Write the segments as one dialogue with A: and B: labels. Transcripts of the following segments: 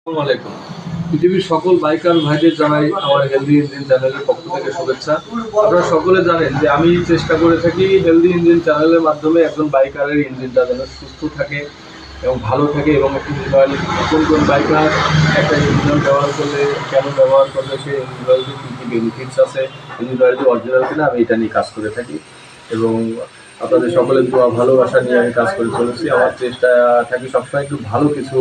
A: আসসালামু আলাইকুম। পৃথিবীর সকল বাইকার ভাইদের জানাই আমার হেলদি ইঞ্জিন চ্যানেলের পক্ষ থেকে শুভেচ্ছা। আপনারা সকলে জানেন যে আমি চেষ্টা করে থাকি হেলদি ইঞ্জিন চ্যানেলের মাধ্যমে একজন বাইকারের ইঞ্জিনটা যেন সুস্থ থাকে এবং ভালো থাকে, এবং ইঞ্জিন অয়েল কোন কোন বাইকার একটা ইঞ্জিন অয়েল ব্যবহার করলে কেন ব্যবহার করলে সেই ইঞ্জিন অয়েলটি কী কী বেনিফিটস আছে, ইঞ্জিন অয়েলটি অরিজিনাল কিনা, আমি এটা নিয়ে কাজ করে থাকি। এবং আপনাদের সকলের দোয়া ভালোবাসা নিয়ে আমি কাজ করে চলেছি। আমার চেষ্টা থাকি সবসময় একটু ভালো কিছু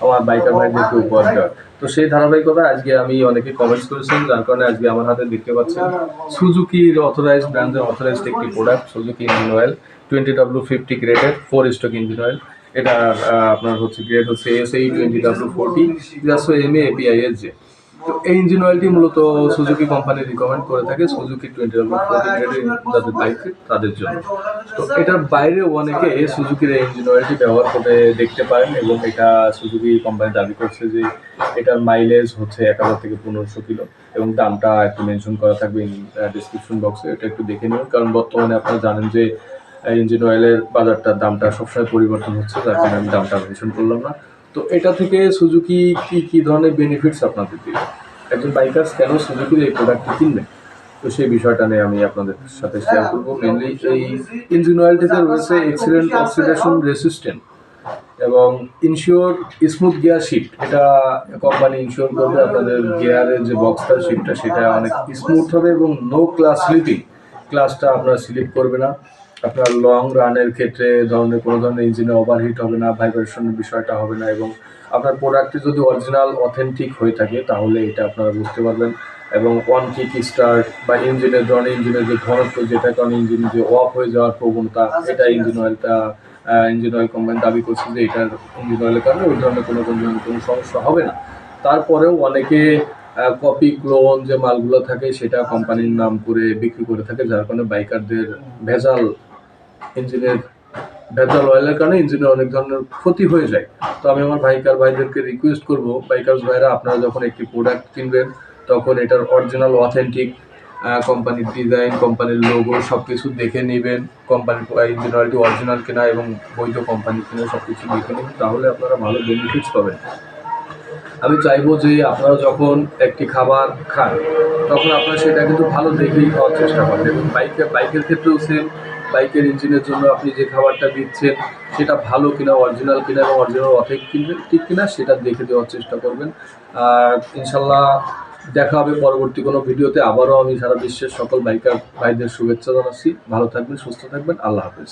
A: আমার বাইকার ভাইদেরকে উপহার দেওয়ার। তো সেই ধারাবাহিকতায় আজকে আমি অনেকে কমেন্টস করেছেন, যার কারণে আজকে আমার হাতে দেখতে পাচ্ছেন সুজুকির অথরাইজড ব্র্যান্ডের অথরাইজড একটি product, Suzuki engine oil 20W50 গ্রেডের 4 স্ট্রোক ইঞ্জিন অয়েল। এটা আপনার হচ্ছে গ্রেড হচ্ছে এসএই 20W40 MA API এর যে। তো এই ইঞ্জিন অয়েলটি মূলত সুজুকি কোম্পানি রিকমেন্ড করে থাকে সুজুকি 20W40 গ্রেডের যাদের বাইক তাদের জন্য। তো এটার বাইরে অনেকে সুজুকির এই ইঞ্জিন অয়েলটি ব্যবহার করে দেখতে পারেন, এবং এটা সুজুকি কোম্পানি দাবি করছে যে এটার মাইলেজ হচ্ছে 1000 থেকে 1500 কিলো, এবং দামটা একটু মেনশন করা থাকবে ডিসক্রিপশন বক্সে, এটা একটু দেখে নিন। কারণ বর্তমানে আপনারা জানেন যে ইঞ্জিন অয়েলের বাজারটার দামটা সবসময় পরিবর্তন হচ্ছে, যার কারণে আমি দামটা মেনশন করলাম না। তো এটা থেকে সুজুকি কি ধরনের বেনিফিটস আপনাদের দিবে, একজন বাইকার্স কেন সুজুকির এই প্রোডাক্টটি কিনবে, তো সেই বিষয়টা নিয়ে আমি আপনাদের সাথে শেয়ার করবো। মেনলি এই ইঞ্জিন অয়েলটিতে রয়েছে এক্সিলেন্ট অক্সিডেশন রেসিস্ট্যান্ট এবং ইনশিওর স্মুথ গিয়ার শিফট। এটা কোম্পানি ইনশিওর করবে আপনাদের গিয়ারের যে বক্সটা শিফটটা সেটা অনেক স্মুথ হবে, এবং নো ক্লাস স্লিপিং, ক্লাসটা আপনার স্লিপ করবে না। আপনার লং রানের ক্ষেত্রে কোনো ধরনের ইঞ্জিনে ওভারহিট হবে না, ভাইব্রেশনের বিষয়টা হবে না, এবং আপনার প্রোডাক্টটি যদি অরিজিনাল অথেন্টিক হয়ে থাকে তাহলে এটা আপনারা বুঝতে পারবেন। এবং ওয়ান কিক স্টার্ট বা ইঞ্জিনের ধরনের ইঞ্জিনের যে ঘনত্ব, যেটা কারণে ইঞ্জিন যে অফ হয়ে যাওয়ার প্রবণতা, এটা ইঞ্জিন অয়েল কোম্পানি দাবি করছে যে এটার ইঞ্জিন অয়েলের কারণে ওই ধরনের কোনো সমস্যা হবে না। তারপরেও অনেকে কপি ক্লোন যে মালগুলো থাকে সেটা কোম্পানির নাম করে বিক্রি করে থাকে, যার কারণে বাইকারদের ভেজাল ইঞ্জিনের ভেজাল অয়েলের কারণে ইঞ্জিনের অনেক ধরনের ক্ষতি হয়ে যায়। তো আমি আমার ভাইদেরকে রিকোয়েস্ট করবো, বাইকার্স ভাইরা আপনারা যখন একটি প্রোডাক্ট কিনবেন তখন এটার অরিজিনাল অথেন্টিক কোম্পানির ডিজাইন, কোম্পানির লোগো সব কিছু দেখে নেবেন, কোম্পানির ইঞ্জিন অয়েলটি অরিজিনাল কিনা এবং বৈধ কোম্পানি কিনা সব কিছু দেখে নেবেন, তাহলে আপনারা ভালো বেনিফিটস পাবেন। আমি চাইবো যে আপনারা যখন একটি খাবার খান তখন আপনারা সেটা কিন্তু ভালো দেখেই খাওয়ার চেষ্টা করবেন, এবং বাইকের ক্ষেত্রেও সেম। বাইকের ইঞ্জিনের জন্য আপনি যে খাবারটা দিচ্ছেন সেটা ভালো কিনা, অরিজিনাল কিনা এবং অরিজিনাল ঠিক কিনা সেটা দেখে দেওয়ার চেষ্টা করবেন। আর ইনশাল্লাহ দেখা হবে পরবর্তী কোনো ভিডিওতে। আবারও আমি সারা বিশ্বের সকল বাইকার ভাইদের শুভেচ্ছা জানাচ্ছি। ভালো থাকবেন, সুস্থ থাকবেন, আল্লাহ হাফেজ।